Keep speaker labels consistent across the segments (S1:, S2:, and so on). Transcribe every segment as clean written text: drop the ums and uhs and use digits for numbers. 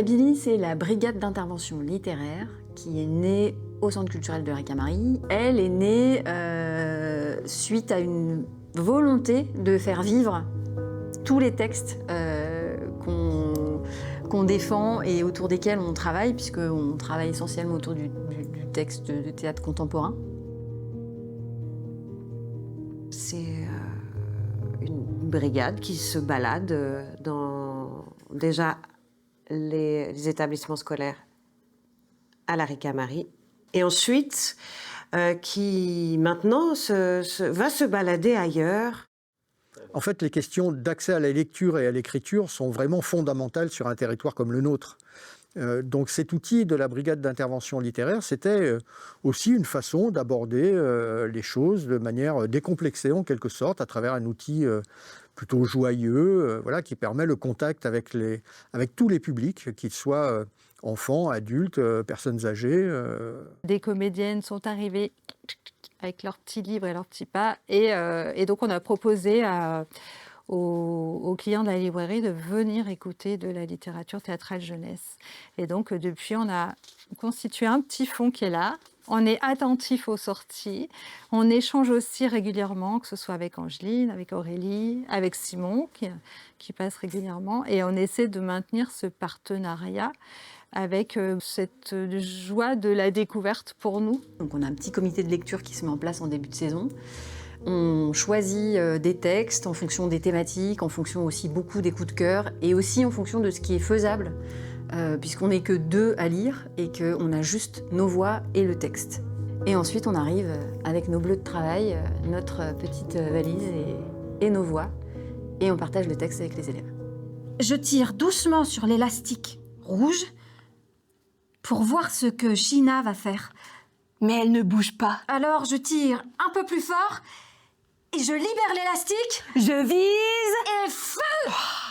S1: La BILI, c'est la brigade d'intervention littéraire qui est née au Centre culturel de Ricamari. Elle est née suite à une volonté de faire vivre tous les textes qu'on défend et autour desquels on travaille, puisqu'on travaille essentiellement autour du texte de théâtre contemporain.
S2: C'est une brigade qui se balade dans déjà les établissements scolaires à la Ricamari et ensuite qui maintenant va se balader ailleurs.
S3: En fait, les questions d'accès à la lecture et à l'écriture sont vraiment fondamentales sur un territoire comme le nôtre. Donc cet outil de la brigade d'intervention littéraire, c'était aussi une façon d'aborder les choses de manière décomplexée en quelque sorte, à travers un outil plutôt joyeux, voilà, qui permet le contact avec tous les publics, qu'ils soient enfants, adultes, personnes âgées.
S4: Des comédiennes sont arrivées avec leurs petits livres et leurs petits pas, et donc on a proposé aux clients de la librairie de venir écouter de la littérature théâtrale jeunesse. Et donc, depuis, on a constitué un petit fonds qui est là. On est attentif aux sorties. On échange aussi régulièrement, que ce soit avec Angeline, avec Aurélie, avec Simon, qui passe régulièrement. Et on essaie de maintenir ce partenariat avec cette joie de la découverte pour nous.
S1: Donc on a un petit comité de lecture qui se met en place en début de saison. On choisit des textes en fonction des thématiques, en fonction aussi beaucoup des coups de cœur et aussi en fonction de ce qui est faisable, puisqu'on n'est que 2 à lire et qu'on a juste nos voix et le texte. Et ensuite, on arrive avec nos bleus de travail, notre petite valise et nos voix, et on partage le texte avec les élèves.
S5: Je tire doucement sur l'élastique rouge pour voir ce que China va faire.
S6: Mais elle ne bouge pas.
S5: Alors je tire un peu plus fort et je libère l'élastique.
S6: Je vise.
S5: Et feu!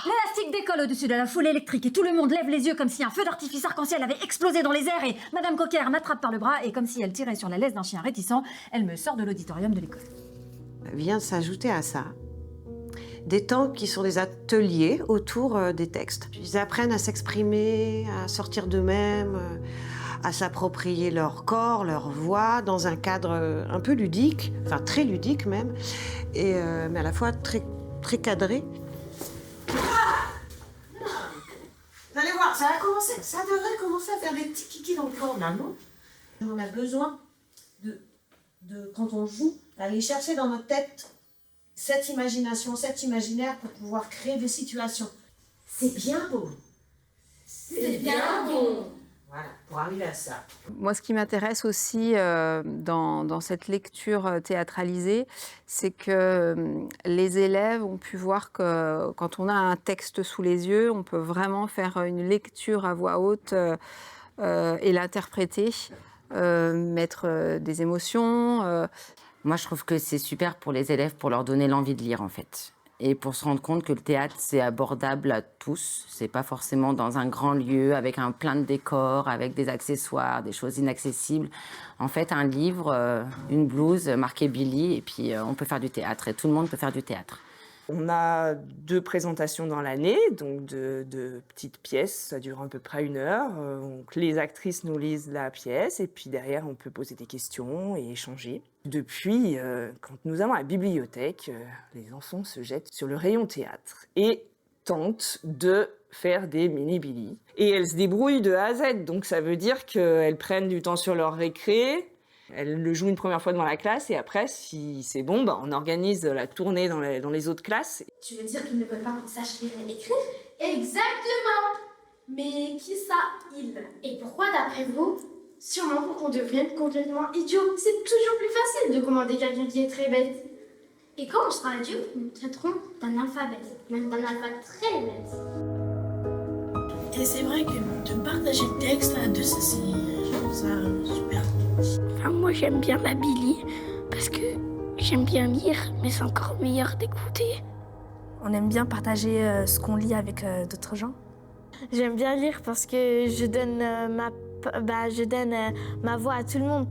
S5: L'élastique décolle au-dessus de la foule électrique et tout le monde lève les yeux comme si un feu d'artifice arc-en-ciel avait explosé dans les airs et Madame Coquer m'attrape par le bras et comme si elle tirait sur la laisse d'un chien réticent, elle me sort de l'auditorium de l'école.
S2: Vient s'ajouter à ça des temps qui sont des ateliers autour des textes. Ils apprennent à s'exprimer, à sortir d'eux-mêmes, à s'approprier leur corps, leur voix, dans un cadre un peu ludique, enfin très ludique même, et, mais à la fois très, très cadré. Vous allez voir, ça devrait commencer à faire des petits kikis dans le corps, là, non? On a besoin de, quand on joue, d'aller chercher dans notre tête cette imagination, cet imaginaire pour pouvoir créer des situations. C'est bien beau.
S6: C'est bien bon.
S2: Voilà, pour arriver à ça.
S4: Moi, ce qui m'intéresse aussi dans cette lecture théâtralisée, c'est que les élèves ont pu voir que quand on a un texte sous les yeux, on peut vraiment faire une lecture à voix haute et l'interpréter, mettre des émotions.
S7: Moi, je trouve que c'est super pour les élèves, pour leur donner l'envie de lire, en fait. Et pour se rendre compte que le théâtre, c'est abordable à tous. C'est pas forcément dans un grand lieu, avec un plein de décors, avec des accessoires, des choses inaccessibles. En fait, un livre, une blouse marquée Billy, et puis on peut faire du théâtre. Et tout le monde peut faire du théâtre.
S8: On a 2 présentations dans l'année, donc de petites pièces, ça dure à peu près 1 heure. Donc les actrices nous lisent la pièce et puis derrière on peut poser des questions et échanger. Depuis, quand nous allons à la bibliothèque, les enfants se jettent sur le rayon théâtre et tentent de faire des mini-Billy. Et elles se débrouillent de A à Z, donc ça veut dire qu'elles prennent du temps sur leur récré. Elles le jouent une première fois devant la classe et après, si c'est bon, on organise la tournée dans les autres classes.
S9: Tu veux dire qu'ils ne veulent pas qu'on sache lire et écrire? Exactement! Mais qui ça, ils? Et pourquoi, d'après vous? Sûrement pour qu'on devienne complètement idiot. C'est toujours plus facile de commander quelqu'un qui est très bête. Et quand on sera adulte, nous traiterons d'un alphabet, même d'un alphabet très bête.
S10: Et c'est vrai que de partager le texte à 2, je trouve ça super.
S11: Enfin, moi, j'aime bien la Billy parce que j'aime bien lire, mais c'est encore meilleur d'écouter.
S12: On aime bien partager ce qu'on lit avec d'autres gens.
S13: J'aime bien lire parce que je donne ma voix à tout le monde.